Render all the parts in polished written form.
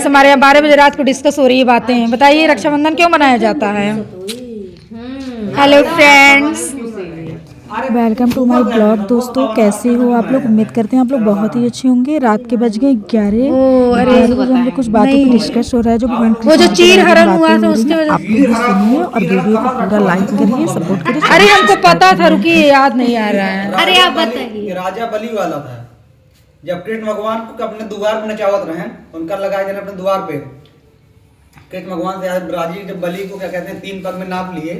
हमारे यहाँ 12 बजे रात को डिस्कस हो रही है बातें। बताइए रक्षाबंधन क्यों मनाया जाता है। Hello friends, welcome to my blog. दोस्तों कैसे हो आप लोग? उम्मीद करते हैं आप लोग बहुत ही अच्छे होंगे। रात के बज गए 11। हम लोग कुछ बातों पे डिस्कस हो रहा है। जो भगवान वो जो चीर हरण हुआ था उसके वजह आप लोग सुनिए और वीडियो को पूरा लाइक करिए, सपोर्ट करिए। अरे हमको पता था, रुकिए याद नहीं आ रहा है। अरे आप बताइए। राजा बलि वाला था जब कृष्ण भगवान को अपने द्वार पे नचावत रहे, उनका लगाए जाने अपने द्वार पे। कृष्ण भगवान से राजी जब बलि को क्या कहते हैं 3 पग में नाप लिए,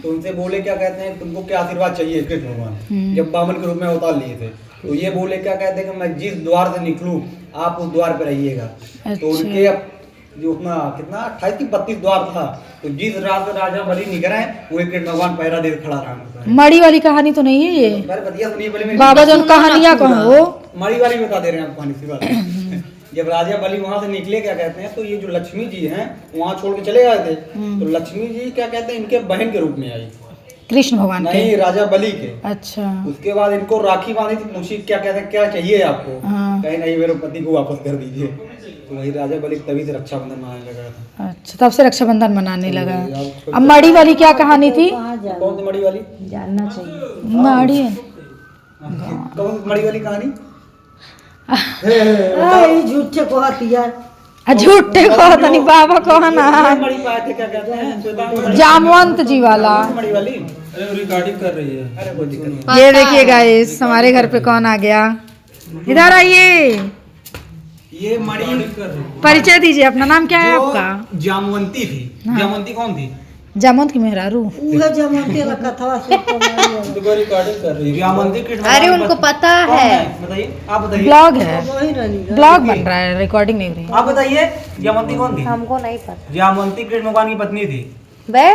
तो उनसे बोले क्या कहते हैं तुमको क्या आशीर्वाद चाहिए। कृष्ण भगवान जब बामन के रूप में अवतार लिए थे, तो ये बोले क्या कहते हैं कि मैं जिस द्वार से निकलूं आप उस द्वार पे रहिएगा। तो उनके जो अपना कितना 28 की 32 द्वार था, तो जिस रात राजा बलि निकले वही कृष्ण भगवान पहरा दे खड़ा रहा। मड़ी वाली कहानी तो नहीं है ये? बढ़िया सुनिए पहले बाबा जो कहानियां कहो, मड़ी वाली बता दे रहे हैं आपको कहानी सी बात। जब राजा बलि वहां से निकले क्या कहते हैं, तो ये जो लक्ष्मी जी हैं वहां छोड़ के चले गए थे। तो लक्ष्मी जी क्या कहते हैं इनके बहन के रूप में आई, कृष्ण भगवान के, नहीं राजा बलि के। अच्छा। उसके बाद इनको राखी बांधी थी, पूछी क्या कहते हैं क्या चाहिए आपको। कहे नहीं मेरे पति को वापस कर दीजिए। तो वही राजा बलि तभी से रक्षाबंधन मनाने लगा था। अच्छा, तब से रक्षाबंधन मनाने लगा। अब मड़ी वाली क्या कहानी थी? कौन सी मड़ी वाली जानना चाहिए? मड़ी कौन मड़ी वाली कहानी? झूठे को हतिया झूठे को नहीं बाबा को है ना। जामवंत जी वाला रिकॉर्डिंग कर रही है। ये देखिए गाइस, हमारे घर पे कौन आ गया। इधर आइए, ये मणि परिचय दीजिए। अपना नाम क्या है आपका? जामवंती थी। जामवंती कौन थी? जामवंत की मेहरारू। जामवंती वाला कथा रिकॉर्डिंग कर रही है। जामवंती की अरे उनको पता है। बताइए, आप बताइए। ब्लॉग है, ब्लॉग बन रहा है, रिकॉर्डिंग नहीं हो रही। आप बताइए जामवंती कौन थी? हमको नहीं पता। जामवंती कृष्ण भगवान की पत्नी थी। वे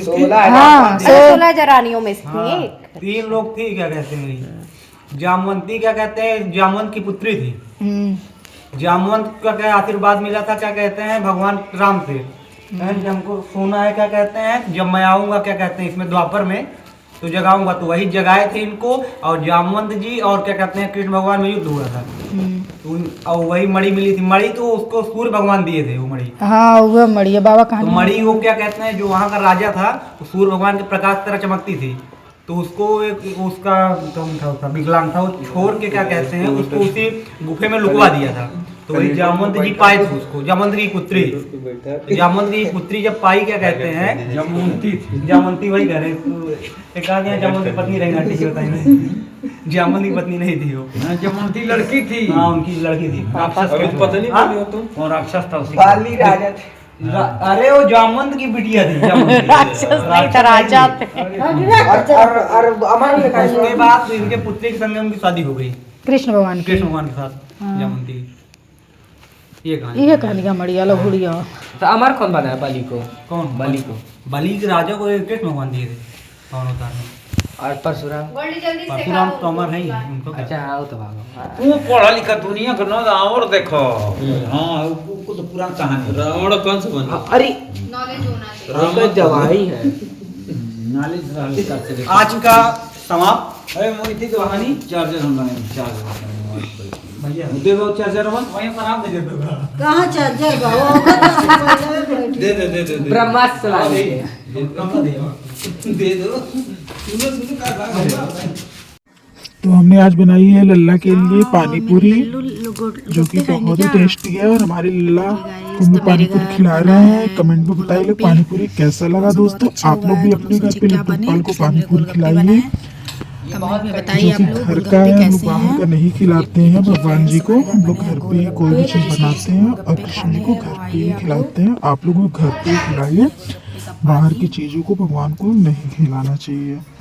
16 जरानियों में से थी। 3 लोग थी क्या कहते हैं। जामवंती क्या कहते हैं जामवंत की पुत्री थी। जामवंत का क्या आशीर्वाद मिला था क्या कहते हैं भगवान राम से। हमको सुना है क्या कहते हैं जब मैं आऊंगा क्या कहते हैं इसमें द्वापर में तो जगाऊंगा, तो वही जगाए थे इनको। और जामवंत जी और क्या कहते हैं कृष्ण भगवान में युद्ध हुआ था, तो और वही मणि मिली थी। मणि तो उसको सूर्य भगवान दिए थे वो मणि। हाँ वो मणि है बाबा कहानी। तो मणि वो क्या कहते हैं जो वहाँ का राजा था, तो सूर्य भगवान के प्रकाश तरह चमकती थी। तो उसको एक उसका कौन था उसका विकलांग था, वो छोड़ के क्या कहते हैं उसको उसी गुफे में लुकवा दिया था। तो वही जामवंत जी पाए थे उसको, जामवंत की पुत्री। जामवंत की पुत्री जब पाई क्या कहते हैं जामवंती वही कह रहे एक आदमी जामवंत की पत्नी रही आंटी जी बताइए। जामवंत की पत्नी नहीं थी वो, जामवंती लड़की थी। हाँ उनकी लड़की थी। राक्षस था उसकी। अरे वो जामवंत की बिटिया थी। उसके बाद इनके पुत्री के संग उनकी शादी हो गई कृष्ण भगवान के साथ जामवंती। ये कहानी का मड़िया लो गुड़िया। तो अमर कौन बनाया बलि को? कौन बलि को? बलि के राजा को कृष्ण भगवान दिए थे कौन होता है। और परशुराम? परशुराम तो अमर नहीं है उनको। अच्छा हाँ वो तो भागो। तू पढ़ा लिखा दुनिया का ना और देखो। हाँ वो तो पुराना कहानी। रावण कौन सा बना? अरे नॉलेज होना चाहिए। राम दवाई है। आज का समाप्त। अरे मोहिती तो कहानी चार्जर हम लाए चार्जर भैया दे दो चार्जर वन वहीं पर आप दे दो। कहाँ चार्जर दे दे दे दे ब्रह्मास्त्र ला दे। दे दो सुनो का तो हमने आज बनाई है लल्ला के लिए पानी पूरी, जो कि बहुत ही टेस्टी है। और हमारी लल्ला को हम पानी पूरी खिला रहे हैं। कमेंट में बताइए लोग पानी पूरी कैसा लगा। दोस्तों आप लोग भी अपने घर पे लड्डू को पानी पूरी खिलाइए, जो कि घर का है। हम लोग बाहर का नहीं खिलाते हैं। भगवान जी को हम लोग घर पे कोई भी चीज़ बनाते हैं और कृष्ण जी को घर पे ही खिलाते हैं। आप लोग घर पे ही खिलाइए, बाहर की चीज़ों को भगवान को नहीं खिलाना चाहिए।